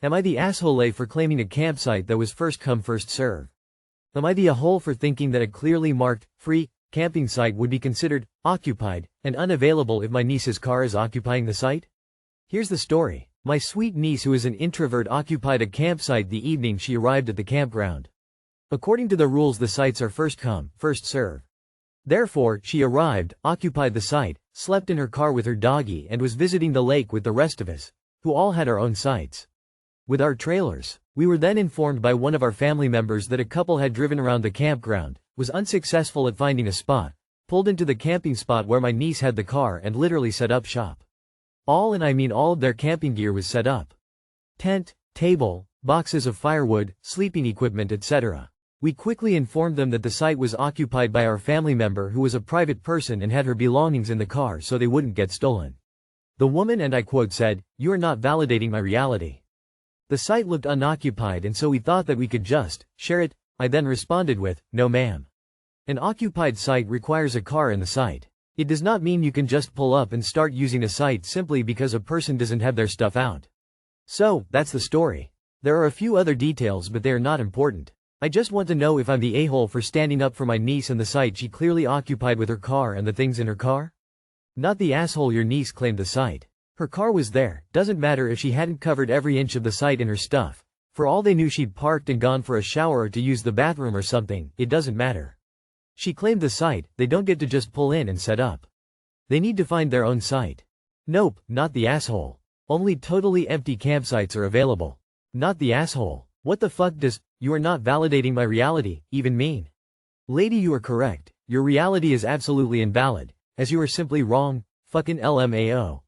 Am I the asshole for claiming a campsite that was first come first serve? Am I the a-hole for thinking that a clearly marked, free, camping site would be considered occupied and unavailable if my niece's car is occupying the site? Here's the story. My sweet niece, who is an introvert, occupied a campsite the evening she arrived at the campground. According to the rules, the sites are first come, first serve. Therefore, she arrived, occupied the site, slept in her car with her doggy, and was visiting the lake with the rest of us, who all had our own sites. With our trailers. We were then informed by one of our family members that a couple had driven around the campground, was unsuccessful at finding a spot, pulled into the camping spot where my niece had the car, and literally set up shop. All, and I mean all, of their camping gear was set up. Tent, table, boxes of firewood, sleeping equipment, etc. We quickly informed them that the site was occupied by our family member, who was a private person and had her belongings in the car so they wouldn't get stolen. The woman, and I quote, said, "You are not validating my reality. The site looked unoccupied, and so we thought that we could just share it." I then responded with, "No ma'am. An occupied site requires a car in the site. It does not mean you can just pull up and start using a site simply because a person doesn't have their stuff out." So, that's the story. There are a few other details, but they are not important. I just want to know if I'm the a-hole for standing up for my niece and the site she clearly occupied with her car and the things in her car? Not the asshole your niece claimed the site. Her car was there, doesn't matter if she hadn't covered every inch of the site in her stuff. For all they knew, she'd parked and gone for a shower or to use the bathroom or something, it doesn't matter. She claimed the site, they don't get to just pull in and set up. They need to find their own site. Nope, not the asshole. Only totally empty campsites are available. Not the asshole. What the fuck does "you are not validating my reality" even mean? Lady, you are correct. Your reality is absolutely invalid, as you are simply wrong, fucking LMAO.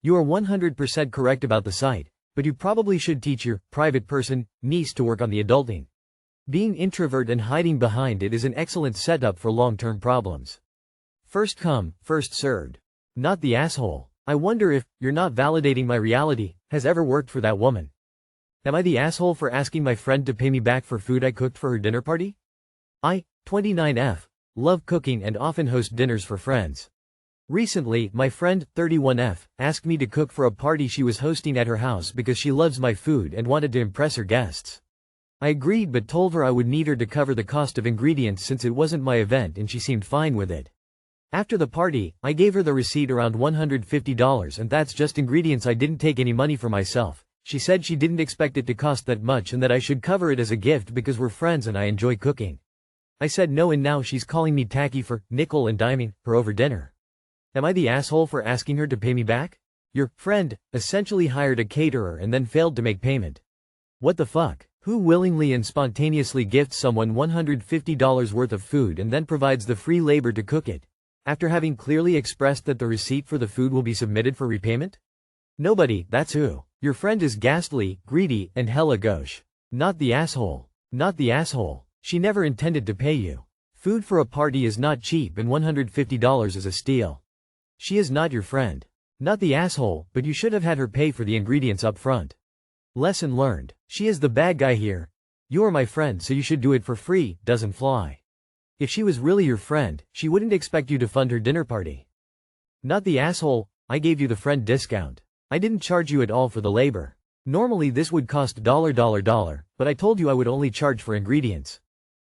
You are 100% correct about the site, but you probably should teach your private person niece to work on the adulting. Being introvert and hiding behind it is an excellent setup for long-term problems. First come, first served. Not the asshole. I wonder if "you're not validating my reality" has ever worked for that woman. Am I the asshole for asking my friend to pay me back for food I cooked for her dinner party? I, 29F, love cooking and often host dinners for friends. Recently, my friend, 31F, asked me to cook for a party she was hosting at her house because she loves my food and wanted to impress her guests. I agreed, but told her I would need her to cover the cost of ingredients since it wasn't my event, and she seemed fine with it. After the party, I gave her the receipt, around $150, and that's just ingredients. I didn't take any money for myself. She said she didn't expect it to cost that much and that I should cover it as a gift because we're friends and I enjoy cooking. I said no, and now she's calling me tacky for nickel and diming her over dinner. Am I the asshole for asking her to pay me back? Your friend essentially hired a caterer and then failed to make payment. What the fuck? Who willingly and spontaneously gifts someone $150 worth of food and then provides the free labor to cook it, after having clearly expressed that the receipt for the food will be submitted for repayment? Nobody. That's who. Your friend is ghastly, greedy, and hella gauche. Not the asshole. Not the asshole. She never intended to pay you. Food for a party is not cheap, and $150 is a steal. She is not your friend. Not the asshole, but you should have had her pay for the ingredients up front. Lesson learned. She is the bad guy here. You are my friend, so you should do it for free. Doesn't fly. If she was really your friend, she wouldn't expect you to fund her dinner party. Not the asshole. I gave you the friend discount. I didn't charge you at all for the labor. Normally this would cost $, but I told you I would only charge for ingredients.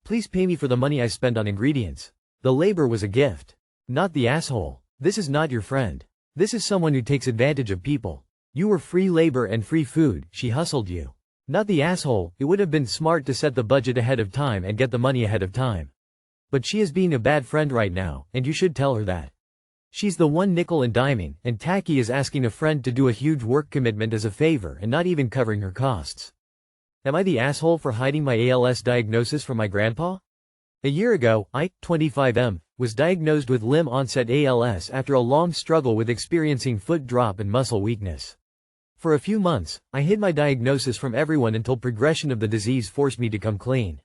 Please pay me for the money I spend on ingredients. The labor was a gift. Not the asshole. This is not your friend. This is someone who takes advantage of people. You were free labor and free food, she hustled you. Not the asshole. It would have been smart to set the budget ahead of time and get the money ahead of time. But she is being a bad friend right now, and you should tell her that. She's the one nickel and diming, and tacky is asking a friend to do a huge work commitment as a favor and not even covering her costs. Am I the asshole for hiding my ALS diagnosis from my grandpa? A year ago, I, 25M, was diagnosed with limb-onset ALS after a long struggle with experiencing foot drop and muscle weakness. For a few months, I hid my diagnosis from everyone until progression of the disease forced me to come clean.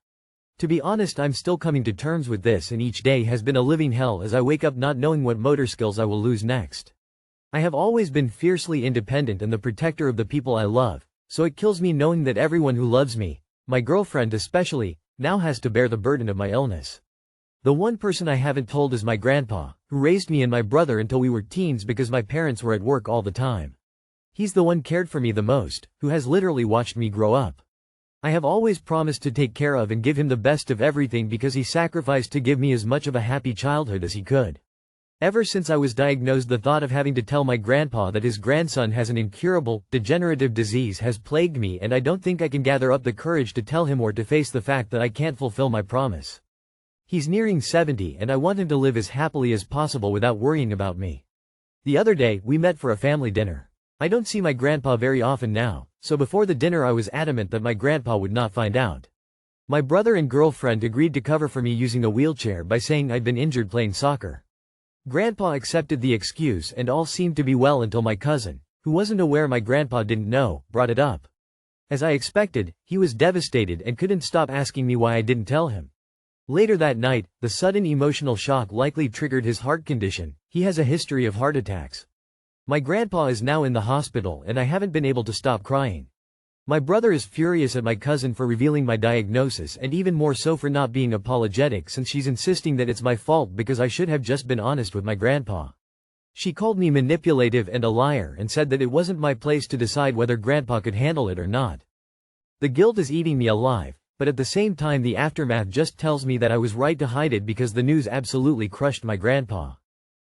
To be honest, I'm still coming to terms with this, and each day has been a living hell as I wake up not knowing what motor skills I will lose next. I have always been fiercely independent and the protector of the people I love, so it kills me knowing that everyone who loves me, my girlfriend especially, now has to bear the burden of my illness. The one person I haven't told is my grandpa, who raised me and my brother until we were teens because my parents were at work all the time. He's the one cared for me the most, who has literally watched me grow up. I have always promised to take care of and give him the best of everything because he sacrificed to give me as much of a happy childhood as he could. Ever since I was diagnosed, the thought of having to tell my grandpa that his grandson has an incurable, degenerative disease has plagued me, and I don't think I can gather up the courage to tell him or to face the fact that I can't fulfill my promise. He's nearing 70 and I want him to live as happily as possible without worrying about me. The other day, we met for a family dinner. I don't see my grandpa very often now, so before the dinner I was adamant that my grandpa would not find out. My brother and girlfriend agreed to cover for me using a wheelchair by saying I'd been injured playing soccer. Grandpa accepted the excuse and all seemed to be well until my cousin, who wasn't aware my grandpa didn't know, brought it up. As I expected, he was devastated and couldn't stop asking me why I didn't tell him. Later that night, the sudden emotional shock likely triggered his heart condition. He has a history of heart attacks. My grandpa is now in the hospital and I haven't been able to stop crying. My brother is furious at my cousin for revealing my diagnosis and even more so for not being apologetic, since she's insisting that it's my fault because I should have just been honest with my grandpa. She called me manipulative and a liar and said that it wasn't my place to decide whether grandpa could handle it or not. The guilt is eating me alive, but at the same time the aftermath just tells me that I was right to hide it because the news absolutely crushed my grandpa.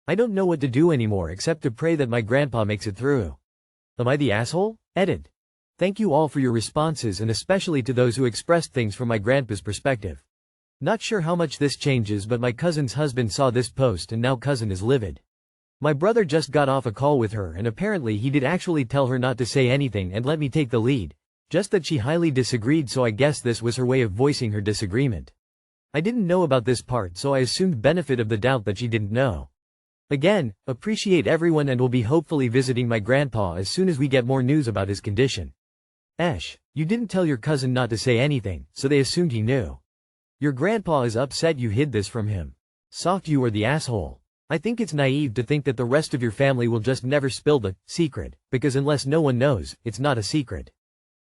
I don't know what to do anymore except to pray that my grandpa makes it through. Am I the asshole? Edit. Thank you all for your responses and especially to those who expressed things from my grandpa's perspective. Not sure how much this changes, but my cousin's husband saw this post and now cousin is livid. My brother just got off a call with her and apparently he did actually tell her not to say anything and let me take the lead, just that she highly disagreed, so I guess this was her way of voicing her disagreement. I didn't know about this part, so I assumed benefit of the doubt that she didn't know. Again, appreciate everyone and will be hopefully visiting my grandpa as soon as we get more news about his condition. You didn't tell your cousin not to say anything, so they assumed he knew. Your grandpa is upset you hid this from him. Soft, you are the asshole. I think it's naive to think that the rest of your family will just never spill the secret, because unless no one knows, it's not a secret.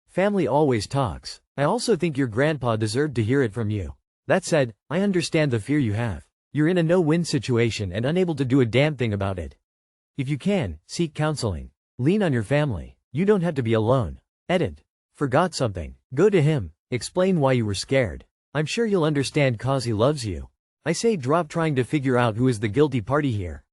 Family always talks. I also think your grandpa deserved to hear it from you. That said, I understand the fear you have. You're in a no-win situation and unable to do a damn thing about it. If you can, seek counseling. Lean on your family. You don't have to be alone. Edit. Forgot something. Go to him. Explain why you were scared. I'm sure you'll understand cause he loves you. I say drop trying to figure out who is the guilty party here.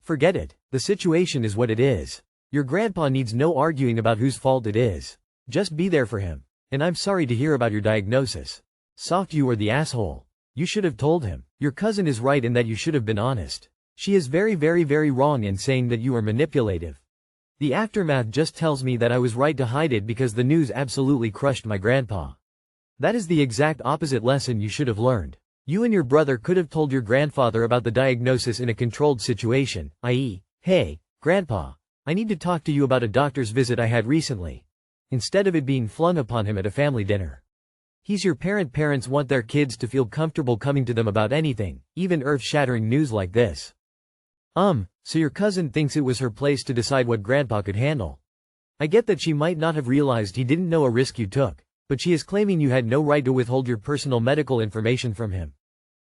Forget it. The situation is what it is. Your grandpa needs no arguing about whose fault it is. Just be there for him. And I'm sorry to hear about your diagnosis. Soft, you are the asshole. You should have told him. Your cousin is right in that you should have been honest. She is very wrong in saying that you are manipulative. The aftermath just tells me that I was right to hide it because the news absolutely crushed my grandpa. That is the exact opposite lesson you should have learned. You and your brother could have told your grandfather about the diagnosis in a controlled situation, i.e., hey, grandpa, I need to talk to you about a doctor's visit I had recently, instead of it being flung upon him at a family dinner. He's your parent. Parents want their kids to feel comfortable coming to them about anything, even earth-shattering news like this. So your cousin thinks it was her place to decide what grandpa could handle. I get that she might not have realized he didn't know a risk you took, but she is claiming you had no right to withhold your personal medical information from him.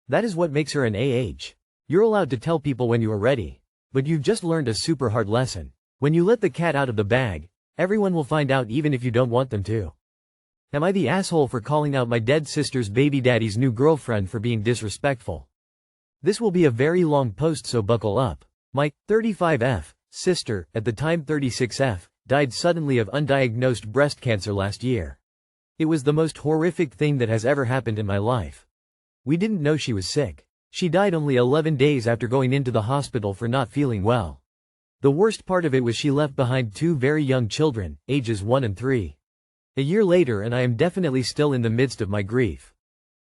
That is what makes her an AH. You're allowed to tell people when you are ready. But you've just learned a super hard lesson. When you let the cat out of the bag, everyone will find out even if you don't want them to. Am I the asshole for calling out my dead sister's baby daddy's new girlfriend for being disrespectful? This will be a very long post, so buckle up. My 35F sister, at the time 36F, died suddenly of undiagnosed breast cancer last year. It was the most horrific thing that has ever happened in my life. We didn't know she was sick. She died only 11 days after going into the hospital for not feeling well. The worst part of it was she left behind 2 very young children, ages 1 and 3. A year later and I am definitely still in the midst of my grief.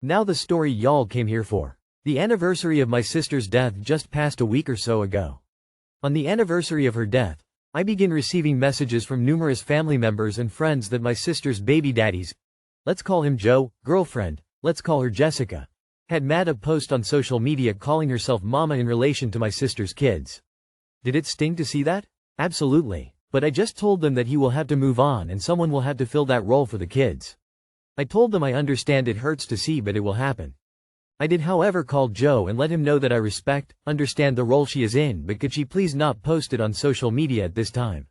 Now the story y'all came here for. The anniversary of my sister's death just passed a week or so ago. On the anniversary of her death, I begin receiving messages from numerous family members and friends that my sister's baby daddies, let's call him Joe, girlfriend, let's call her Jessica, had made a post on social media calling herself mama in relation to my sister's kids. Did it sting to see that? Absolutely. But I just told them that he will have to move on and someone will have to fill that role for the kids. I told them I understand it hurts to see, but it will happen. I did however call Joe and let him know that I understand the role she is in, but could she please not post it on social media at this time.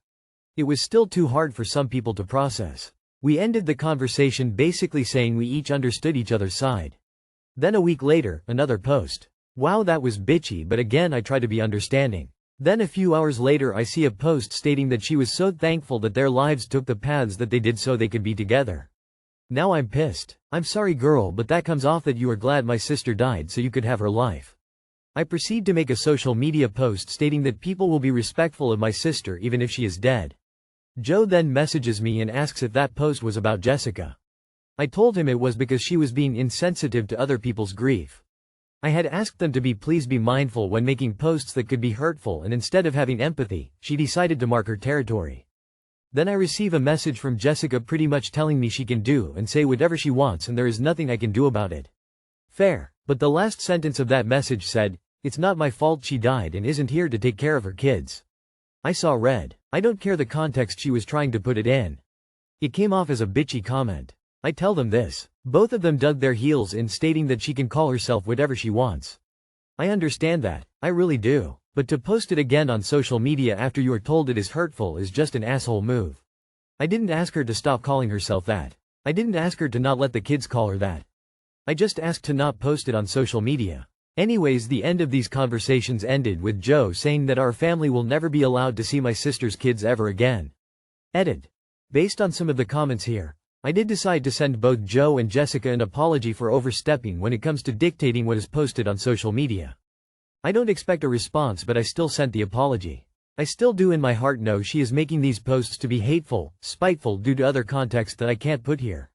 It was still too hard for some people to process. We ended the conversation basically saying we each understood each other's side. Then a week later, another post. Wow, that was bitchy, but again I try to be understanding. Then a few hours later I see a post stating that she was so thankful that their lives took the paths that they did so they could be together. Now I'm pissed. I'm sorry girl, but that comes off that you are glad my sister died so you could have her life. I proceed to make a social media post stating that people will be respectful of my sister even if she is dead. Joe then messages me and asks if that post was about Jessica. I told him it was because she was being insensitive to other people's grief. I had asked them to please be mindful when making posts that could be hurtful, and instead of having empathy, she decided to mark her territory. Then I receive a message from Jessica pretty much telling me she can do and say whatever she wants and there is nothing I can do about it. Fair, but the last sentence of that message said, "It's not my fault she died and isn't here to take care of her kids." I saw red. I don't care the context she was trying to put it in. It came off as a bitchy comment. I tell them this. Both of them dug their heels in stating that she can call herself whatever she wants. I understand that, I really do, but to post it again on social media after you are told it is hurtful is just an asshole move. I didn't ask her to stop calling herself that. I didn't ask her to not let the kids call her that. I just asked to not post it on social media. Anyways, the end of these conversations ended with Joe saying that our family will never be allowed to see my sister's kids ever again. Edit. Based on some of the comments here, I did decide to send both Joe and Jessica an apology for overstepping when it comes to dictating what is posted on social media. I don't expect a response, but I still sent the apology. I still do in my heart know she is making these posts to be hateful, spiteful due to other context that I can't put here.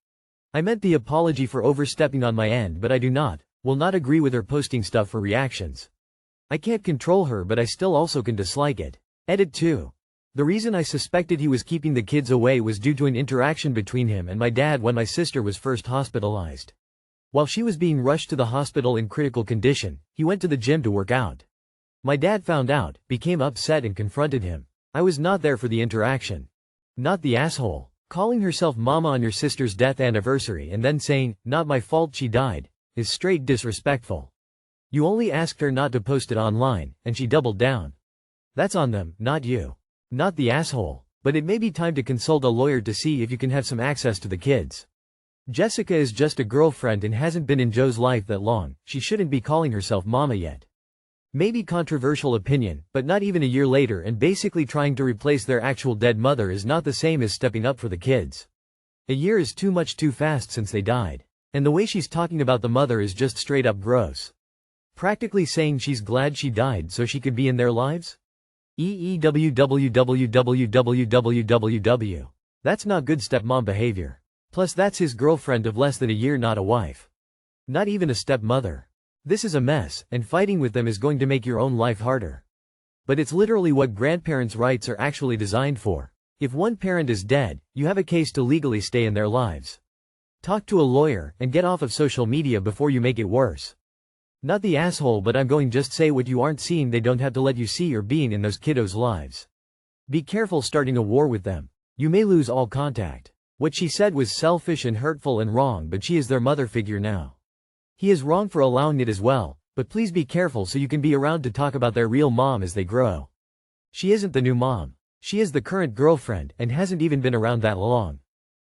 I meant the apology for overstepping on my end, but I will not agree with her posting stuff for reactions. I can't control her, but I still also can dislike it. Edit 2. The reason I suspected he was keeping the kids away was due to an interaction between him and my dad when my sister was first hospitalized. While she was being rushed to the hospital in critical condition, he went to the gym to work out. My dad found out, became upset and confronted him. I was not there for the interaction. Not the asshole. Calling herself mama on your sister's death anniversary and then saying, "Not my fault she died," is straight disrespectful. You only asked her not to post it online, and she doubled down. That's on them, not you. Not the asshole. But it may be time to consult a lawyer to see if you can have some access to the kids. Jessica is just a girlfriend and hasn't been in Joe's life that long. She shouldn't be calling herself mama yet. Maybe controversial opinion, but not even a year later and basically trying to replace their actual dead mother is not the same as stepping up for the kids. A year is too much too fast since they died. And the way she's talking about the mother is just straight up gross. Practically saying she's glad she died so she could be in their lives? EEWWWWWWW. That's not good stepmom behavior. Plus that's his girlfriend of less than a year, not a wife. Not even a stepmother. This is a mess, and fighting with them is going to make your own life harder. But it's literally what grandparents' rights are actually designed for. If one parent is dead, you have a case to legally stay in their lives. Talk to a lawyer, and get off of social media before you make it worse. Not the asshole, but I'm going just say what you aren't seeing. They don't have to let you see or being in those kiddos' lives. Be careful starting a war with them. You may lose all contact. What she said was selfish and hurtful and wrong, but she is their mother figure now. He is wrong for allowing it as well, but please be careful so you can be around to talk about their real mom as they grow. She isn't the new mom. She is the current girlfriend and hasn't even been around that long.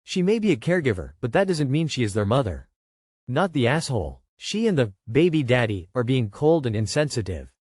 She may be a caregiver, but that doesn't mean she is their mother. Not the asshole. She and the baby daddy are being cold and insensitive.